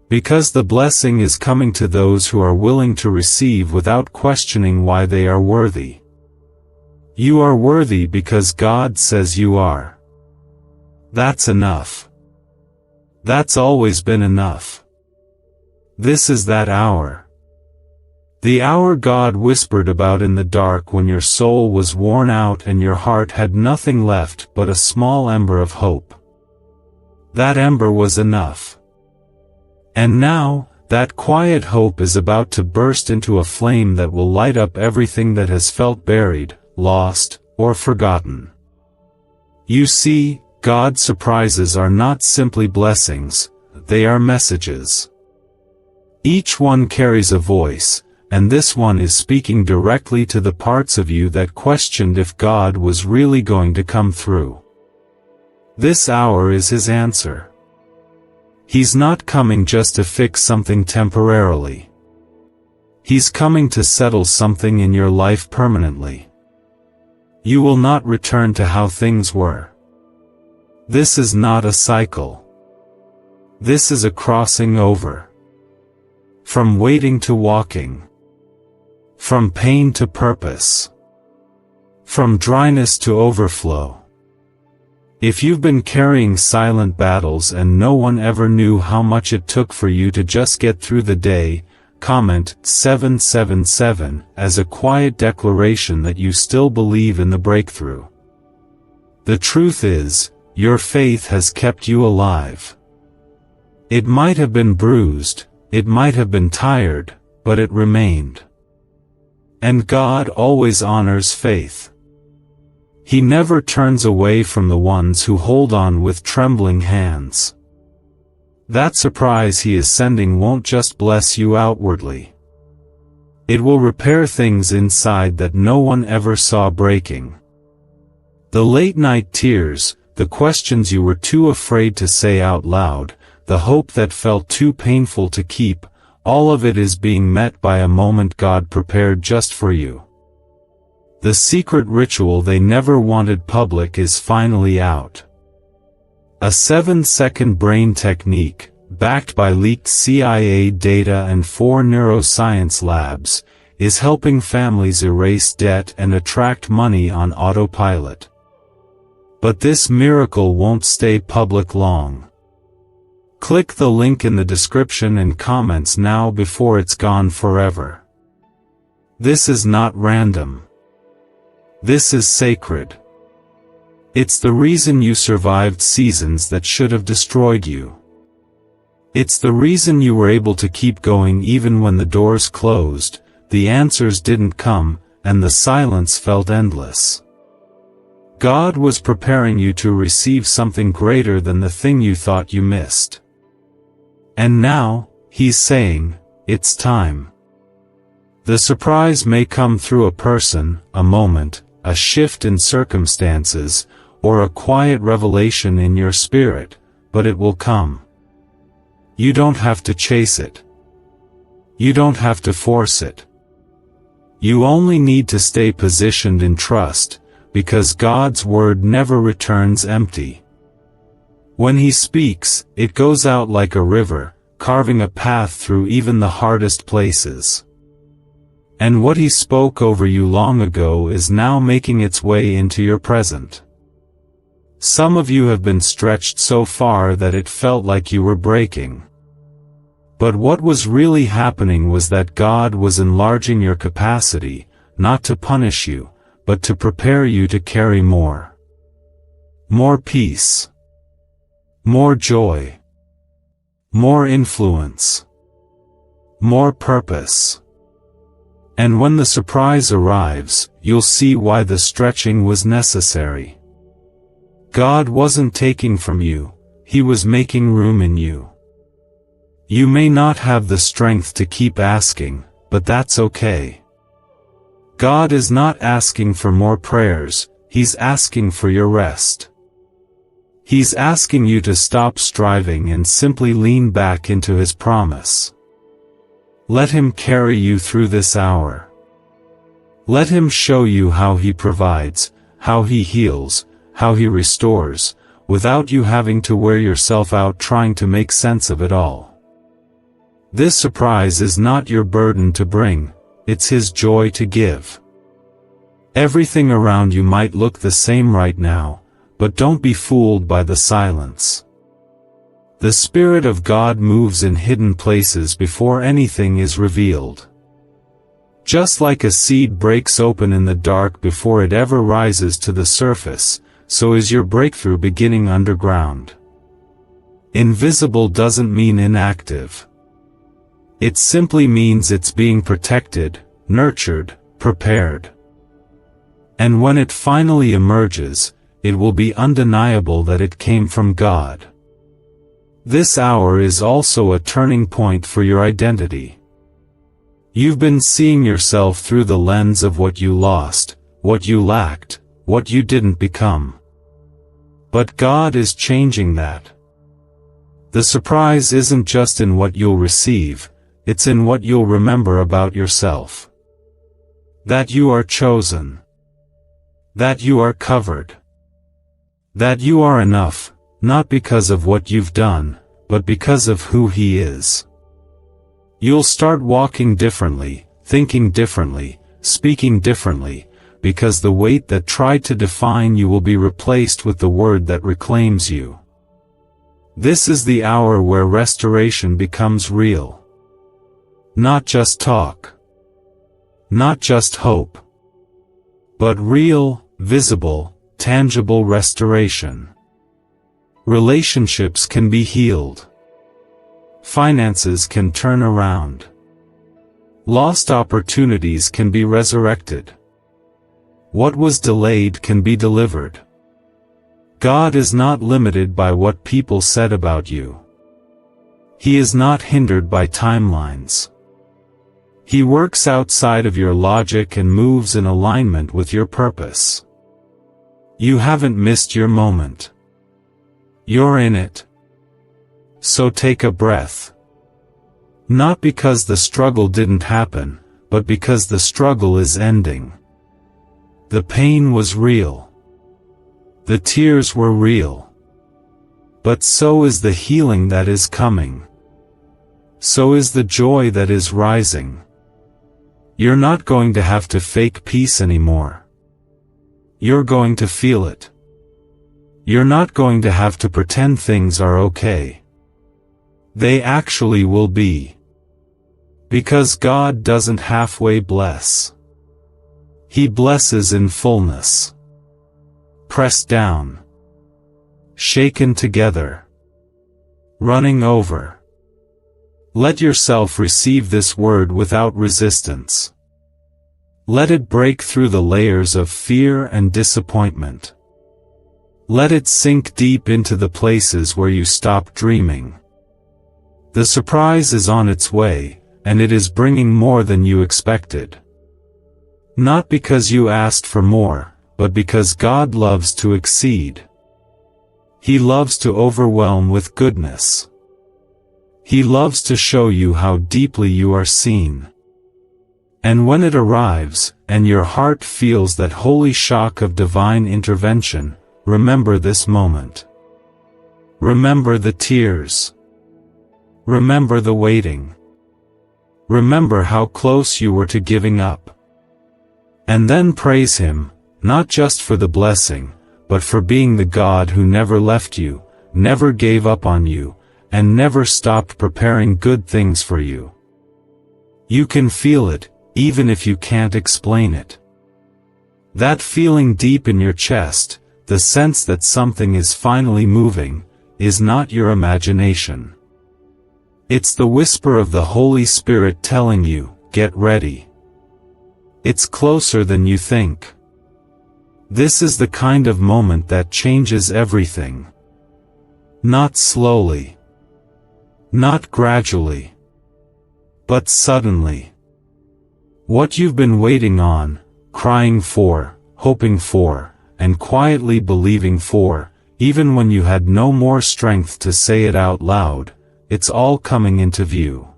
Because the blessing is coming to those who are willing to receive without questioning why they are worthy. You are worthy because God says you are. That's enough. That's always been enough. This is that hour. The hour God whispered about in the dark when your soul was worn out and your heart had nothing left but a small ember of hope. That ember was enough. And now, that quiet hope is about to burst into a flame that will light up everything that has felt buried, lost, or forgotten. You see, God's surprises are not simply blessings, they are messages. Each one carries a voice, and this one is speaking directly to the parts of you that questioned if God was really going to come through. This hour is His answer. He's not coming just to fix something temporarily. He's coming to settle something in your life permanently. You will not return to how things were. This is not a cycle. This is a crossing over. From waiting to walking. From pain to purpose. From dryness to overflow. If you've been carrying silent battles and no one ever knew how much it took for you to just get through the day, comment 777 as a quiet declaration that you still believe in the breakthrough. The truth is, your faith has kept you alive. It might have been bruised, it might have been tired, but it remained. And God always honors faith. He never turns away from the ones who hold on with trembling hands. That surprise He is sending won't just bless you outwardly. It will repair things inside that no one ever saw breaking. The late-night tears, the questions you were too afraid to say out loud, the hope that felt too painful to keep, all of it is being met by a moment God prepared just for you. The secret ritual they never wanted public is finally out. A 7-second brain technique, backed by leaked CIA data and 4 neuroscience labs, is helping families erase debt and attract money on autopilot. But this miracle won't stay public long. Click the link in the description and comments now before it's gone forever. This is not random. This is sacred. It's the reason you survived seasons that should have destroyed you. It's the reason you were able to keep going even when the doors closed, the answers didn't come, and the silence felt endless. God was preparing you to receive something greater than the thing you thought you missed. And now, He's saying, it's time. The surprise may come through a person, a moment, a shift in circumstances, or a quiet revelation in your spirit, but it will come. You don't have to chase it. You don't have to force it. You only need to stay positioned in trust, because God's word never returns empty. When He speaks, it goes out like a river, carving a path through even the hardest places. And what He spoke over you long ago is now making its way into your present. Some of you have been stretched so far that it felt like you were breaking. But what was really happening was that God was enlarging your capacity, not to punish you, but to prepare you to carry more. More peace. More joy. More influence. More purpose. And when the surprise arrives, you'll see why the stretching was necessary. God wasn't taking from you, He was making room in you. You may not have the strength to keep asking, but that's okay. God is not asking for more prayers, He's asking for your rest. He's asking you to stop striving and simply lean back into His promise. Let Him carry you through this hour. Let Him show you how He provides, how He heals, how He restores, without you having to wear yourself out trying to make sense of it all. This surprise is not your burden to bring, it's His joy to give. Everything around you might look the same right now, but don't be fooled by the silence. The Spirit of God moves in hidden places before anything is revealed. Just like a seed breaks open in the dark before it ever rises to the surface, so is your breakthrough beginning underground. Invisible doesn't mean inactive. It simply means it's being protected, nurtured, prepared. And when it finally emerges, it will be undeniable that it came from God. This hour is also a turning point for your identity. You've been seeing yourself through the lens of what you lost, what you lacked, what you didn't become. But God is changing that. The surprise isn't just in what you'll receive, it's in what you'll remember about yourself. That you are chosen. That you are covered. That you are enough, not because of what you've done, but because of who He is. You'll start walking differently, thinking differently, speaking differently, because the weight that tried to define you will be replaced with the word that reclaims you. This is the hour where restoration becomes real. Not just talk. Not just hope. But real, visible, tangible restoration. Relationships can be healed. Finances can turn around. Lost opportunities can be resurrected. What was delayed can be delivered. God is not limited by what people said about you. He is not hindered by timelines. He works outside of your logic and moves in alignment with your purpose. You haven't missed your moment. You're in it. So take a breath. Not because the struggle didn't happen, but because the struggle is ending. The pain was real. The tears were real. But so is the healing that is coming. So is the joy that is rising. You're not going to have to fake peace anymore. You're going to feel it. You're not going to have to pretend things are okay. They actually will be. Because God doesn't halfway bless. He blesses in fullness. Pressed down. Shaken together. Running over. Let yourself receive this word without resistance. Let it break through the layers of fear and disappointment. Let it sink deep into the places where you stopped dreaming. The surprise is on its way, and it is bringing more than you expected. Not because you asked for more, but because God loves to exceed. He loves to overwhelm with goodness. He loves to show you how deeply you are seen. And when it arrives, and your heart feels that holy shock of divine intervention, remember this moment. Remember the tears. Remember the waiting. Remember how close you were to giving up. And then praise Him, not just for the blessing, but for being the God who never left you, never gave up on you, and never stopped preparing good things for you. You can feel it, even if you can't explain it. That feeling deep in your chest, the sense that something is finally moving, is not your imagination. It's the whisper of the Holy Spirit telling you, get ready. It's closer than you think. This is the kind of moment that changes everything. Not slowly. Not gradually. But suddenly. What you've been waiting on, crying for, hoping for, and quietly believing for, even when you had no more strength to say it out loud, it's all coming into view.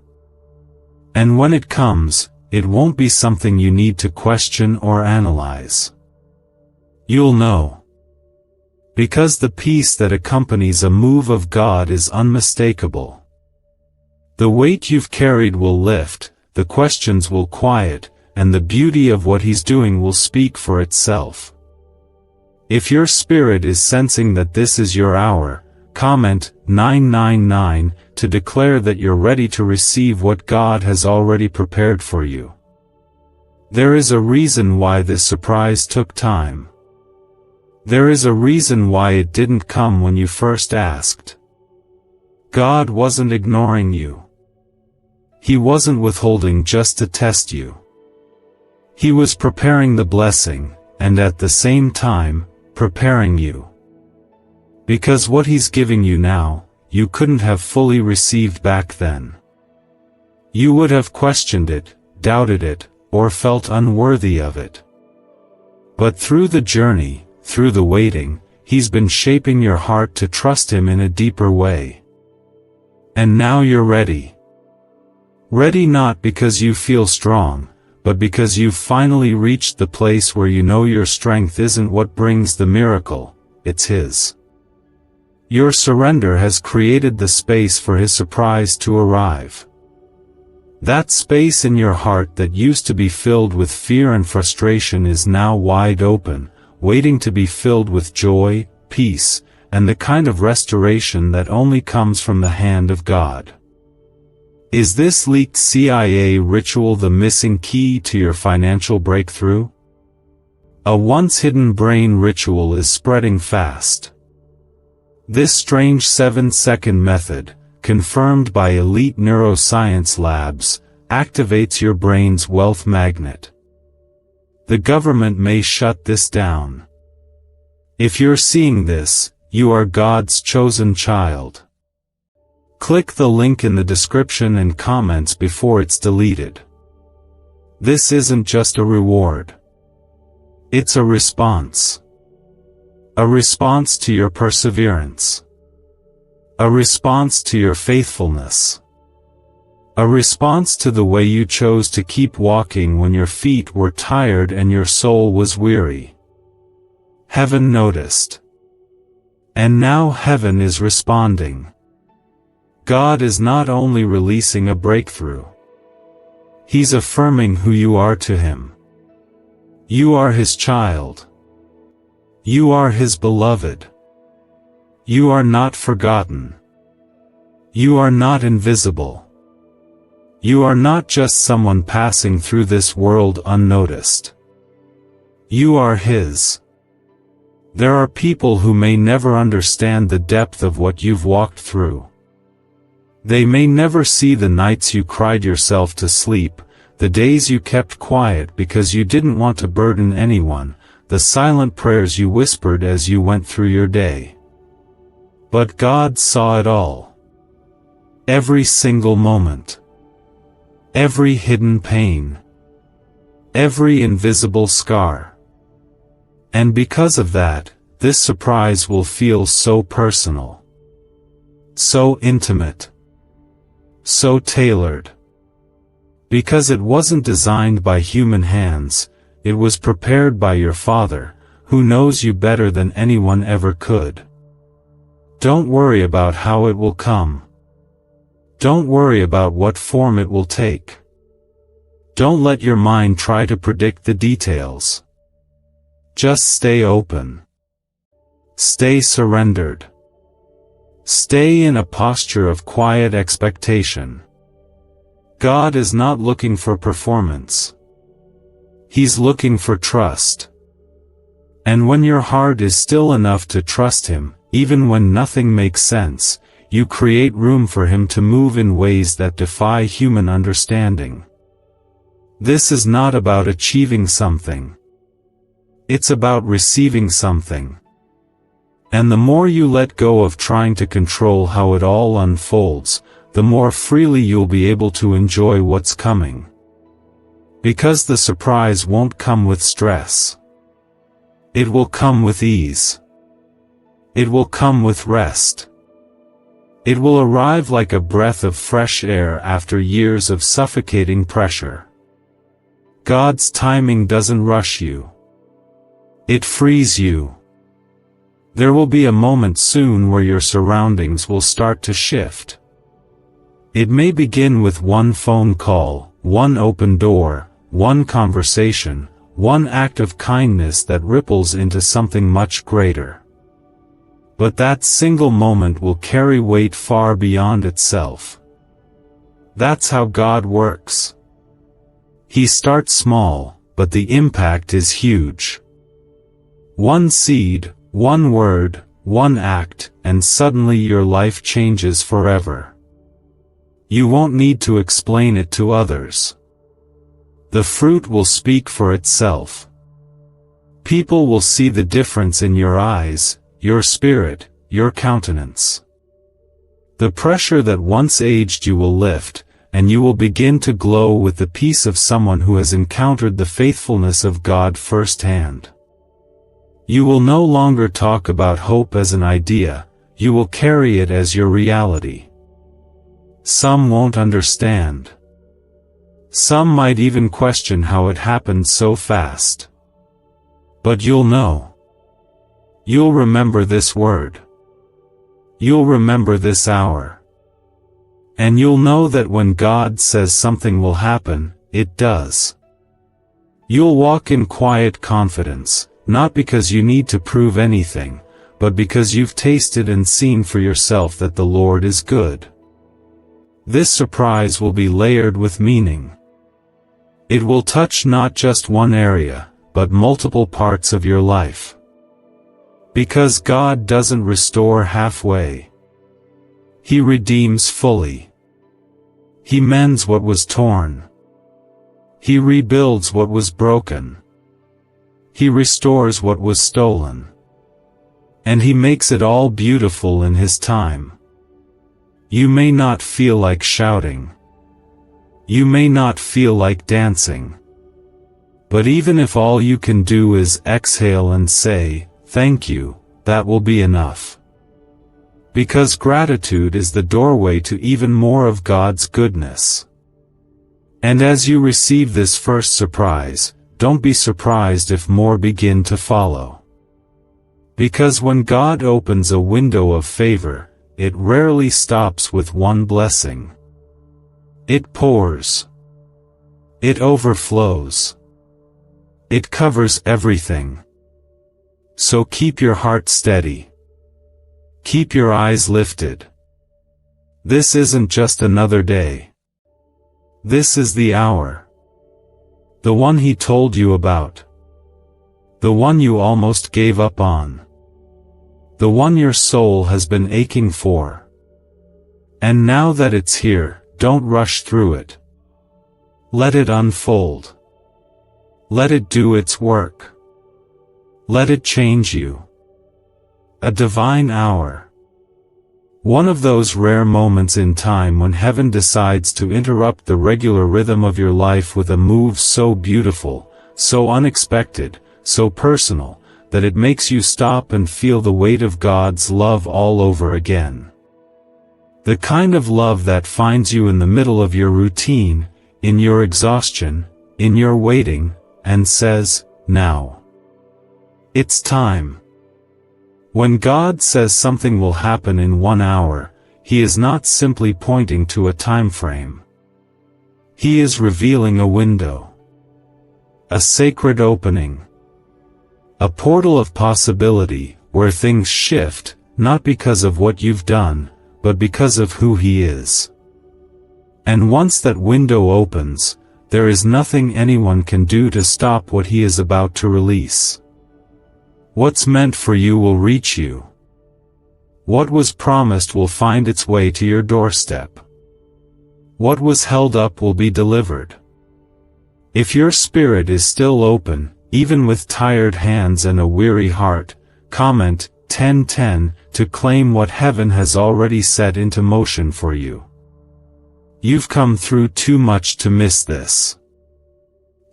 And when it comes, it won't be something you need to question or analyze. You'll know. Because the peace that accompanies a move of God is unmistakable. The weight you've carried will lift, the questions will quiet, and the beauty of what He's doing will speak for itself. If your spirit is sensing that this is your hour, comment 999 to declare that you're ready to receive what God has already prepared for you. There is a reason why this surprise took time. There is a reason why it didn't come when you first asked. God wasn't ignoring you. He wasn't withholding just to test you. He was preparing the blessing, and at the same time, preparing you. Because what He's giving you now, you couldn't have fully received back then. You would have questioned it, doubted it, or felt unworthy of it. But through the journey, through the waiting, He's been shaping your heart to trust Him in a deeper way. And now you're ready. Ready not because you feel strong, but because you've finally reached the place where you know your strength isn't what brings the miracle, it's His. Your surrender has created the space for His surprise to arrive. That space in your heart that used to be filled with fear and frustration is now wide open, waiting to be filled with joy, peace, and the kind of restoration that only comes from the hand of God. Is this leaked CIA ritual the missing key to your financial breakthrough? A once-hidden brain ritual is spreading fast. This strange 7-second method, confirmed by elite neuroscience labs, activates your brain's wealth magnet. The government may shut this down. If you're seeing this, you are God's chosen child. Click the link in the description and comments before it's deleted. This isn't just a reward. It's a response. A response to your perseverance. A response to your faithfulness. A response to the way you chose to keep walking when your feet were tired and your soul was weary. Heaven noticed. And now heaven is responding. God is not only releasing a breakthrough. He's affirming who you are to Him. You are His child. You are His beloved. You are not forgotten. You are not invisible. You are not just someone passing through this world unnoticed. You are His. There are people who may never understand the depth of what you've walked through. They may never see the nights you cried yourself to sleep, the days you kept quiet because you didn't want to burden anyone, the silent prayers you whispered as you went through your day. But God saw it all. Every single moment. Every hidden pain. Every invisible scar. And because of that, this surprise will feel so personal. So intimate. So tailored. Because it wasn't designed by human hands, it was prepared by your Father, who knows you better than anyone ever could. Don't worry about how it will come. Don't worry about what form it will take. Don't let your mind try to predict the details. Just stay open. Stay surrendered. Stay in a posture of quiet expectation. God is not looking for performance. He's looking for trust. And when your heart is still enough to trust Him, even when nothing makes sense, you create room for Him to move in ways that defy human understanding. This is not about achieving something. It's about receiving something. And the more you let go of trying to control how it all unfolds, the more freely you'll be able to enjoy what's coming. Because the surprise won't come with stress. It will come with ease. It will come with rest. It will arrive like a breath of fresh air after years of suffocating pressure. God's timing doesn't rush you. It frees you. There will be a moment soon where your surroundings will start to shift. It may begin with one phone call, one open door, one conversation, one act of kindness that ripples into something much greater. But that single moment will carry weight far beyond itself. That's how God works. He starts small, but the impact is huge. One seed, one word, one act, and suddenly your life changes forever. You won't need to explain it to others. The fruit will speak for itself. People will see the difference in your eyes, your spirit, your countenance. The pressure that once aged you will lift, and you will begin to glow with the peace of someone who has encountered the faithfulness of God firsthand. You will no longer talk about hope as an idea, you will carry it as your reality. Some won't understand. Some might even question how it happened so fast. But you'll know. You'll remember this word. You'll remember this hour. And you'll know that when God says something will happen, it does. You'll walk in quiet confidence, not because you need to prove anything, but because you've tasted and seen for yourself that the Lord is good. This surprise will be layered with meaning. It will touch not just one area, but multiple parts of your life. Because God doesn't restore halfway. He redeems fully. He mends what was torn. He rebuilds what was broken. He restores what was stolen. And He makes it all beautiful in His time. You may not feel like shouting. You may not feel like dancing. But even if all you can do is exhale and say, "Thank you," that will be enough. Because gratitude is the doorway to even more of God's goodness. And as you receive this first surprise, don't be surprised if more begin to follow. Because when God opens a window of favor, it rarely stops with one blessing. It pours. It overflows. It covers everything. So keep your heart steady. Keep your eyes lifted. This isn't just another day. This is the hour. The one he told you about. The one you almost gave up on. The one your soul has been aching for. And now that it's here, don't rush through it. Let it unfold. Let it do its work. Let it change you. A divine hour. One of those rare moments in time when heaven decides to interrupt the regular rhythm of your life with a move so beautiful, so unexpected, so personal, that it makes you stop and feel the weight of God's love all over again. The kind of love that finds you in the middle of your routine, in your exhaustion, in your waiting, and says, "Now. It's time." When God says something will happen in 1 hour, He is not simply pointing to a time frame. He is revealing a window. A sacred opening. A portal of possibility, where things shift, not because of what you've done, but because of who He is. And once that window opens, there is nothing anyone can do to stop what He is about to release. What's meant for you will reach you. What was promised will find its way to your doorstep. What was held up will be delivered. If your spirit is still open, even with tired hands and a weary heart, comment 1010 to claim what heaven has already set into motion for you. You've come through too much to miss this.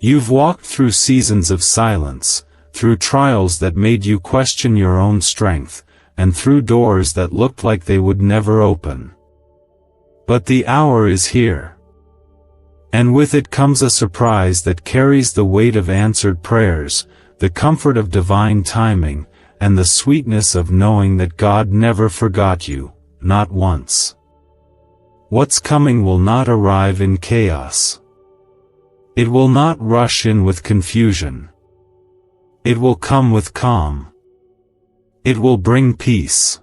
You've walked through seasons of silence, through trials that made you question your own strength, and through doors that looked like they would never open. But the hour is here. And with it comes a surprise that carries the weight of answered prayers, the comfort of divine timing, and the sweetness of knowing that God never forgot you, not once. What's coming will not arrive in chaos. It will not rush in with confusion. It will come with calm. It will bring peace.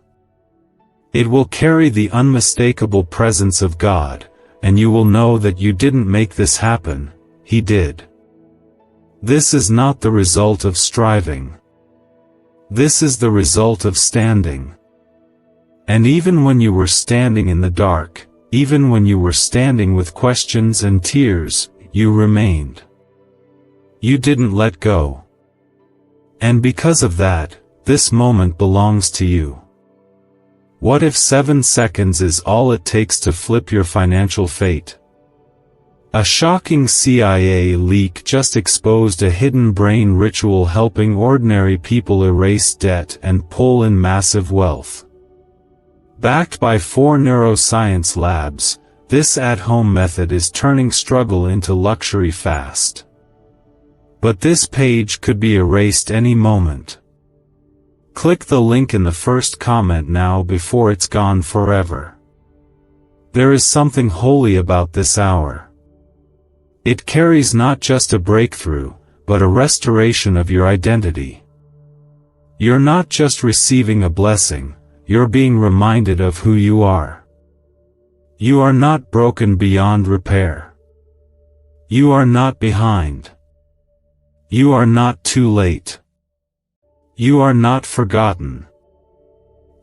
It will carry the unmistakable presence of God, and you will know that you didn't make this happen, He did. This is not the result of striving. This is the result of standing. And even when you were standing in the dark, even when you were standing with questions and tears, you remained. You didn't let go. And because of that, this moment belongs to you. What if 7 seconds is all it takes to flip your financial fate? A shocking CIA leak just exposed a hidden brain ritual helping ordinary people erase debt and pull in massive wealth. Backed by 4 neuroscience labs, this at-home method is turning struggle into luxury fast. But this page could be erased any moment. Click the link in the first comment now before it's gone forever. There is something holy about this hour. It carries not just a breakthrough, but a restoration of your identity. You're not just receiving a blessing, you're being reminded of who you are. You are not broken beyond repair. You are not behind. You are not too late. You are not forgotten.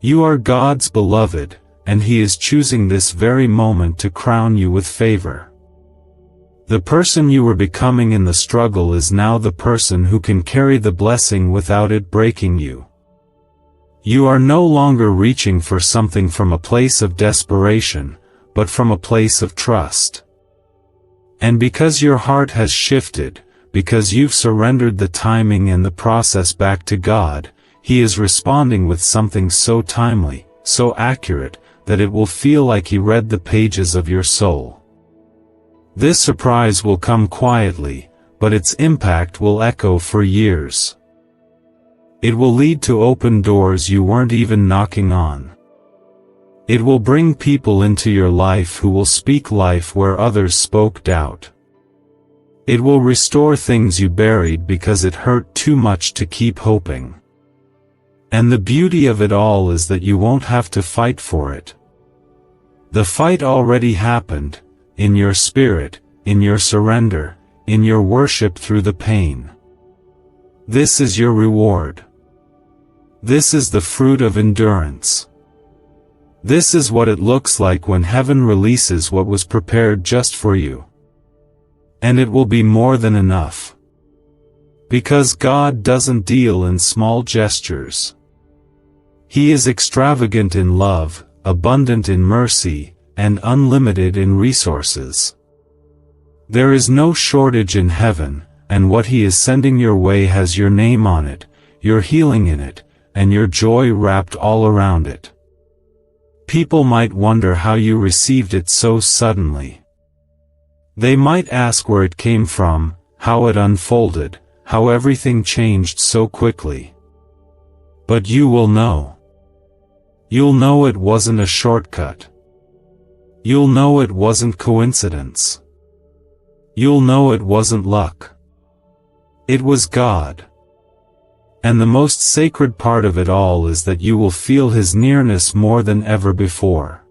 You are God's beloved, and He is choosing this very moment to crown you with favor. The person you were becoming in the struggle is now the person who can carry the blessing without it breaking you. You are no longer reaching for something from a place of desperation, but from a place of trust. And because your heart has shifted, because you've surrendered the timing and the process back to God, He is responding with something so timely, so accurate, that it will feel like He read the pages of your soul. This surprise will come quietly, but its impact will echo for years. It will lead to open doors you weren't even knocking on. It will bring people into your life who will speak life where others spoke doubt. It will restore things you buried because it hurt too much to keep hoping. And the beauty of it all is that you won't have to fight for it. The fight already happened, in your spirit, in your surrender, in your worship through the pain. This is your reward. This is the fruit of endurance. This is what it looks like when heaven releases what was prepared just for you. And it will be more than enough. Because God doesn't deal in small gestures. He is extravagant in love, abundant in mercy, and unlimited in resources. There is no shortage in heaven, and what He is sending your way has your name on it, your healing in it, and your joy wrapped all around it. People might wonder how you received it so suddenly. They might ask where it came from, how it unfolded, how everything changed so quickly. But you will know. You'll know it wasn't a shortcut. You'll know it wasn't coincidence. You'll know it wasn't luck. It was God. And the most sacred part of it all is that you will feel His nearness more than ever before.